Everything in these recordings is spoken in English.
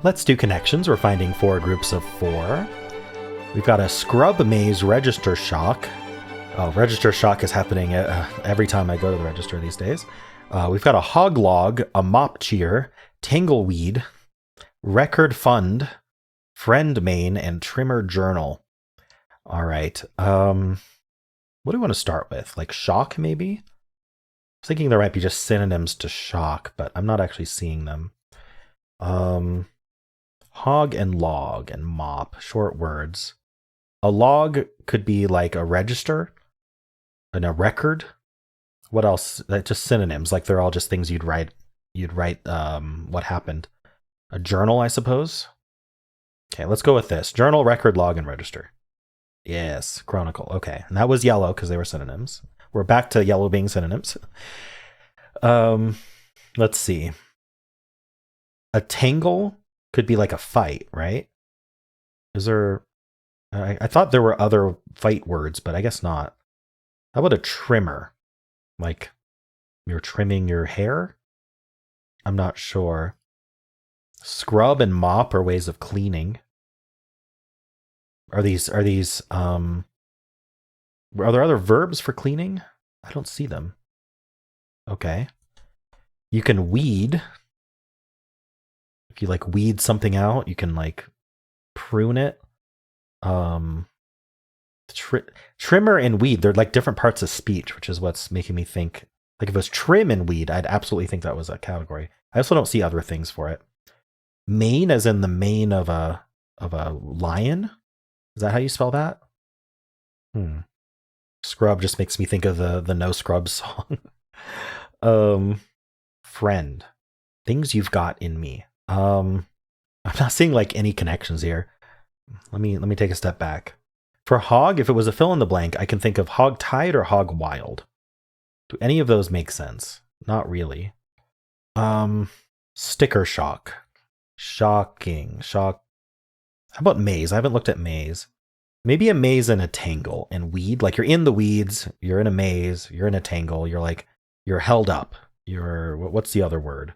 Let's do connections. We're finding 4 groups of 4. We've got a scrub maze register shock. Oh, register shock is happening every time I go to the register these days. We've got a hog log, a mop cheer, tangleweed, record fund, friend main, and trimmer journal. All right. What do we want to start with? Like shock, maybe? I was thinking there might be just synonyms to shock, but I'm not actually seeing them. Hog and log and mop, short words. A log could be like a register and a record. What else? Just synonyms, like they're all just things you'd write what happened. A journal, I suppose. Okay, let's go with this. Journal, record, log, and register. Yes, chronicle. Okay, and that was yellow because they were synonyms. We're back to yellow being synonyms. Let's see. A tangle could be like a fight, right? Is there... I thought there were other fight words, but I guess not. How about a trimmer? Like you're trimming your hair? I'm not sure. Scrub and mop are ways of cleaning. Are there other verbs for cleaning? I don't see them. Okay. You can weed. If you like weed something out, you can like prune it. Trimmer and weed, they're like different parts of speech, which is what's making me think. Like if it was trim and weed, I'd absolutely think that was a category. I also don't see other things for it. Mane, as in the mane of a lion. Is that how you spell that? Scrub just makes me think of the No Scrubs song. Friend. Things you've got in me. I'm not seeing like any connections here. Let me take a step back. For hog, if it was a fill in the blank, I can think of hog tied or hog wild. Do any of those make sense? Not really. Sticker shock. Shocking. Shock. How about maze? I haven't looked at maze. Maybe a maze and a tangle. And weed, like you're in the weeds, you're in a maze, you're in a tangle, you're held up. What's the other word?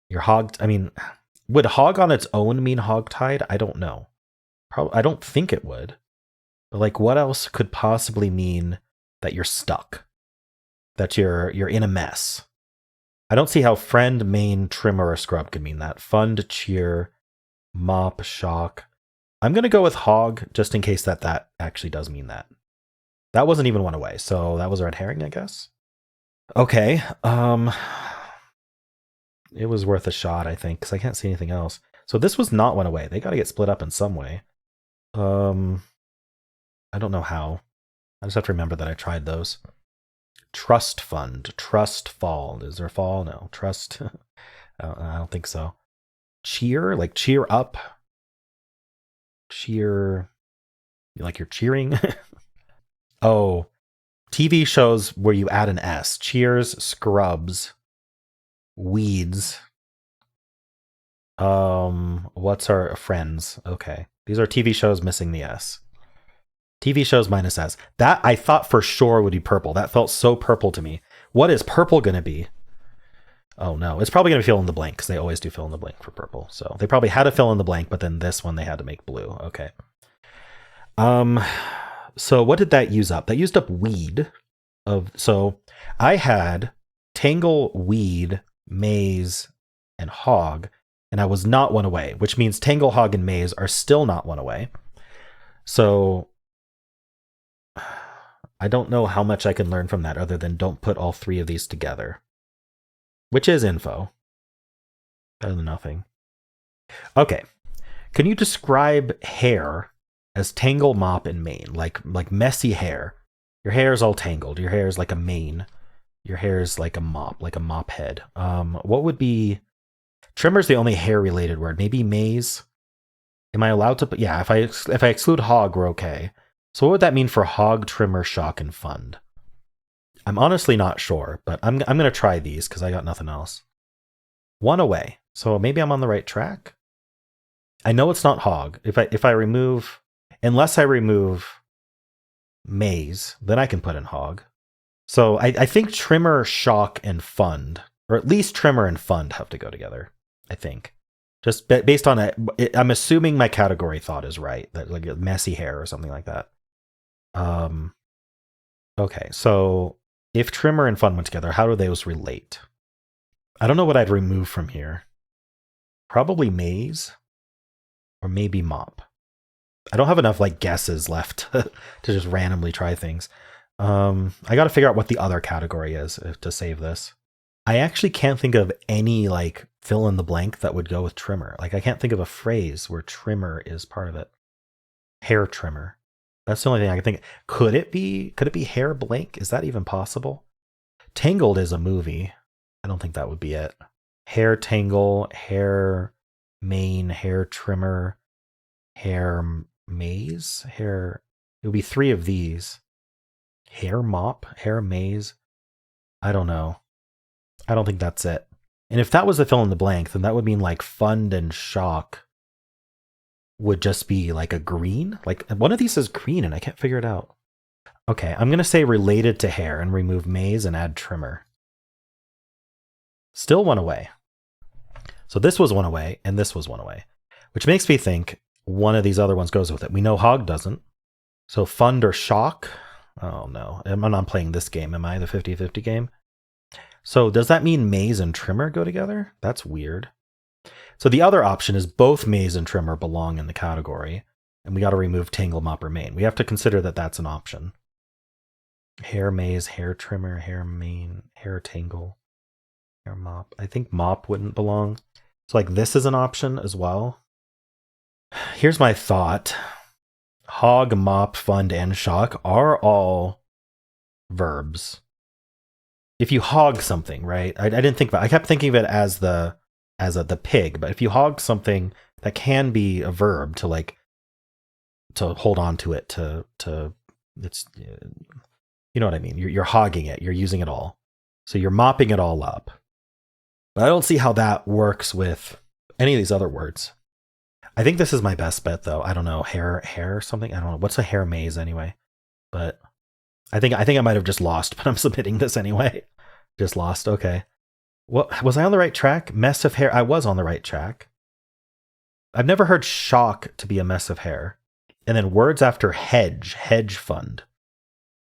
You're hogged. I mean, would hog on its own mean hogtied? I don't know. I don't think it would. But like, what else could possibly mean that you're stuck? That you're in a mess? I don't see how friend, main, trimmer, or scrub could mean that. Fund, cheer, mop, shock. I'm going to go with hog, just in case that actually does mean that. That wasn't even one away, so that was a red herring, I guess. Okay. It was worth a shot, I think, because I can't see anything else. So this was not one away. They got to get split up in some way. I don't know how. I just have to remember that I tried those. Trust fund. Trust fall. Is there a fall? No. Trust. I don't think so. Cheer? Like cheer up? Cheer. Like you're cheering? Oh. TV shows where you add an S. Cheers, Scrubs, Weeds. What's our Friends? Okay. These are TV shows missing the S. TV shows minus S. That I thought for sure would be purple. That felt so purple to me. What is purple going to be? Oh no, it's probably going to fill in the blank because they always do fill in the blank for purple. So they probably had to fill in the blank, but then this one they had to make blue. Okay. So what did that use up? That used up weed. So I had tangle, weed, maze, and hog, and I was not one away, which means tangle, hog, and maze are still not one away. So I don't know how much I can learn from that other than don't put all 3 of these together, which is info. Better than nothing. Okay. Can you describe hair as tangle, mop, and mane? Like messy hair. Your hair is all tangled. Your hair is like a mane. Your hair is like a mop head. What would be... Trimmer's the only hair-related word. Maybe maze? Am I allowed to put... Yeah, if I exclude hog, we're okay. So what would that mean for hog, trimmer, shock, and fund? I'm honestly not sure, but I'm going to try these because I got nothing else. One away. So maybe I'm on the right track? I know it's not hog. If I remove... Unless I remove maze, then I can put in hog. So I think trimmer, shock, and fund, or at least trimmer and fund have to go together, I think. Just based on it, I'm assuming my category thought is right. That like messy hair or something like that. Okay, so if trimmer and fun went together, how do those relate? I don't know what I'd remove from here. Probably maze, or maybe mop. I don't have enough like guesses left to just randomly try things. I got to figure out what the other category is to save this. I actually can't think of any like fill in the blank that would go with trimmer. Like I can't think of a phrase where trimmer is part of it. Hair trimmer. That's the only thing I can think. Could it be hair blank? Is that even possible? Tangled is a movie. I don't think that would be it. Hair tangle, hair mane, hair trimmer, hair maze, hair. It would be 3 of these. Hair mop, hair maze. I don't know. I don't think that's it. And if that was the fill in the blank, then that would mean like fund and shock would just be like a green. Like one of these is green and I can't figure it out. Okay, I'm going to say related to hair and remove maze and add trimmer. Still 1 away. So this was 1 away and this was 1 away, which makes me think one of these other ones goes with it. We know hog doesn't. So fund or shock. Oh no, I'm not playing this game. Am I the 50-50 game? So does that mean maze and trimmer go together? That's weird. So the other option is both maze and trimmer belong in the category, and we got to remove tangle, mop, or mane. We have to consider that that's an option. Hair maze, hair trimmer, hair mane, hair tangle, hair mop. I think mop wouldn't belong. So like this is an option as well. Here's my thought. Hog, mop, fund, and shock are all verbs. If you hog something, right? I didn't think about. I kept thinking of it as the pig, but if you hog something, that can be a verb to like to hold on to it to it's you know what I mean. You're hogging it. You're using it all. So you're mopping it all up. But I don't see how that works with any of these other words. I think this is my best bet, though. I don't know, hair or something. I don't know. What's a hair maze anyway? But I think I might have just lost, but I'm submitting this anyway. Just lost. Okay. What was I on the right track? Mess of hair. I was on the right track. I've never heard shock to be a mess of hair. And then words after hedge fund.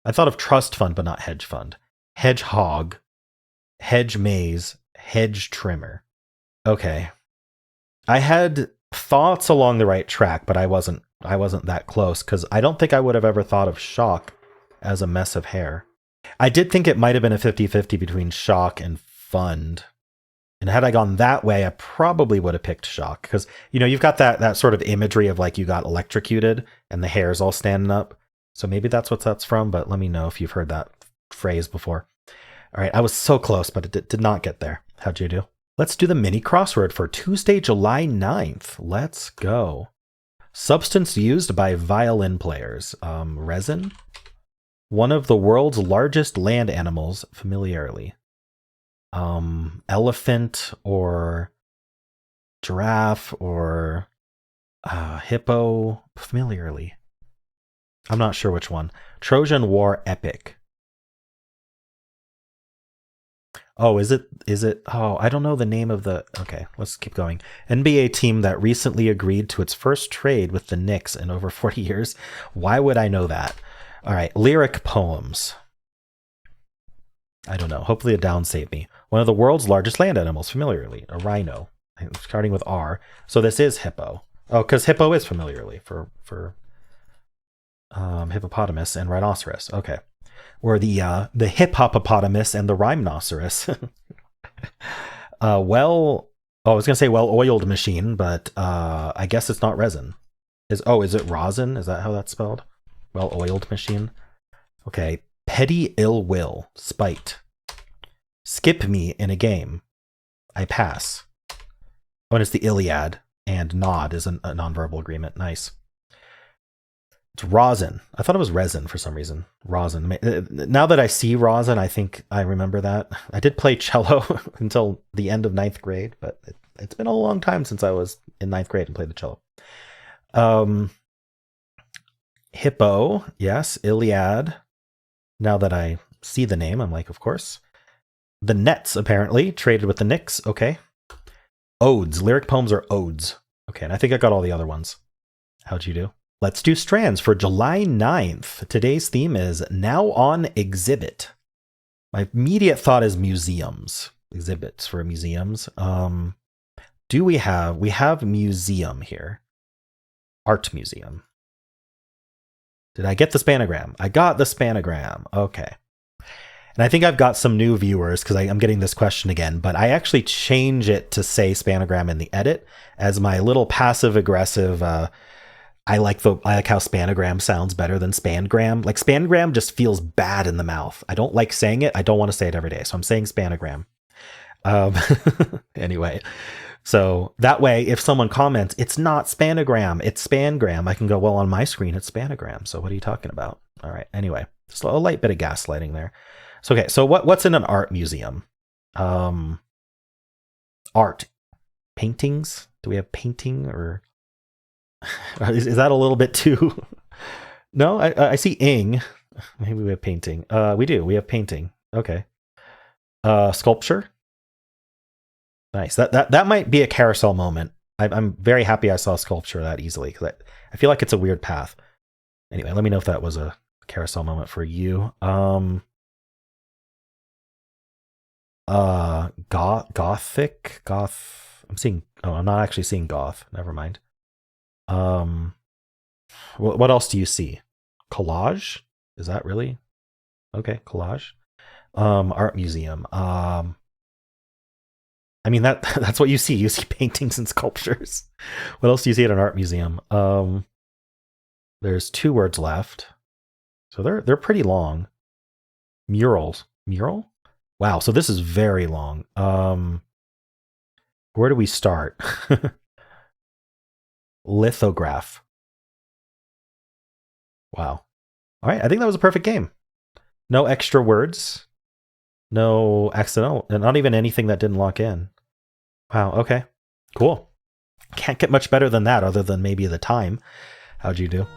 I thought of trust fund, but not hedge fund. Hedgehog, hedge maze, hedge trimmer. Okay. I had thoughts along the right track, but I wasn't that close because I don't think I would have ever thought of shock as a mess of hair. I did think it might have been a 50-50 between shock and fund. And had I gone that way, I probably would have picked shock because, you know, you've got that sort of imagery of like you got electrocuted and the hair's all standing up. So maybe that's what that's from, but let me know if you've heard that phrase before. All right, I was so close, but it did not get there. How'd you do? Let's do the mini crossword for Tuesday, July 9th. Let's go. Substance used by violin players. Resin. One of the world's largest land animals, familiarly. Elephant or giraffe or hippo, familiarly. I'm not sure which one. Trojan War epic. Oh, is it? Oh, I don't know the name of the... Okay, let's keep going. NBA team that recently agreed to its first trade with the Knicks in over 40 years. Why would I know that? All right, lyric poems. I don't know. Hopefully a down saved me. One of the world's largest land animals, familiarly. A rhino. Starting with R. So this is hippo. Oh, because hippo is familiarly for hippopotamus and rhinoceros. Okay. Or the hippopotamus and the rhinoceros. I was gonna say well-oiled machine, but I guess it's not resin. Is it rosin? Is that how that's spelled? Well-oiled machine. Okay. Petty ill will, spite. Skip me in a game. I pass. Oh, and it's the Iliad, and nod is a nonverbal agreement. Nice. It's rosin. I thought it was resin for some reason. Rosin. Now that I see rosin, I think I remember that. I did play cello until the end of 9th grade, but it's been a long time since I was in 9th grade and played the cello. Hippo, yes. Iliad. Now that I see the name, I'm like, of course. The Nets, apparently, traded with the Knicks. Okay. Odes. Lyric poems are odes. Okay, and I think I got all the other ones. How'd you do? Let's do Strands for July 9th. Today's theme is now on exhibit. My immediate thought is museums. Exhibits for museums. We have museum here. Art museum. Did I get the spanogram? I got the spanogram. Okay. And I think I've got some new viewers because I'm getting this question again, but I actually change it to say spanogram in the edit as my little passive aggressive. I like how spanogram sounds better than spangram. Like spangram just feels bad in the mouth. I don't like saying it. I don't want to say it every day. So I'm saying spanogram. Anyway, so that way, if someone comments, it's not spanogram, it's spangram, I can go, well, on my screen, it's spanogram. So what are you talking about? All right. Anyway, just a light bit of gaslighting there. So, okay. So what's in an art museum? Art, paintings. Do we have painting or is that a little bit too? No, I see ing. Maybe we have painting. We do. We have painting. Okay. Sculpture. Nice. That might be a carousel moment. I'm very happy I saw sculpture that easily because I feel like it's a weird path. Anyway, let me know if that was a carousel moment for you. Gothic. Goth. I'm not actually seeing goth. Never mind. What else do you see? Collage? Is that really? Okay, collage. Art museum. I mean that's what you see. You see paintings and sculptures. What else do you see at an art museum? There's 2 words left. So they're pretty long. Murals. Mural? Wow, so this is very long. Where do we start? Lithograph. Wow. All right, I think that was a perfect game. No extra words. No accidental, and not even anything that didn't lock in. Wow, okay. Cool. Can't get much better than that other than maybe the time. How'd you do?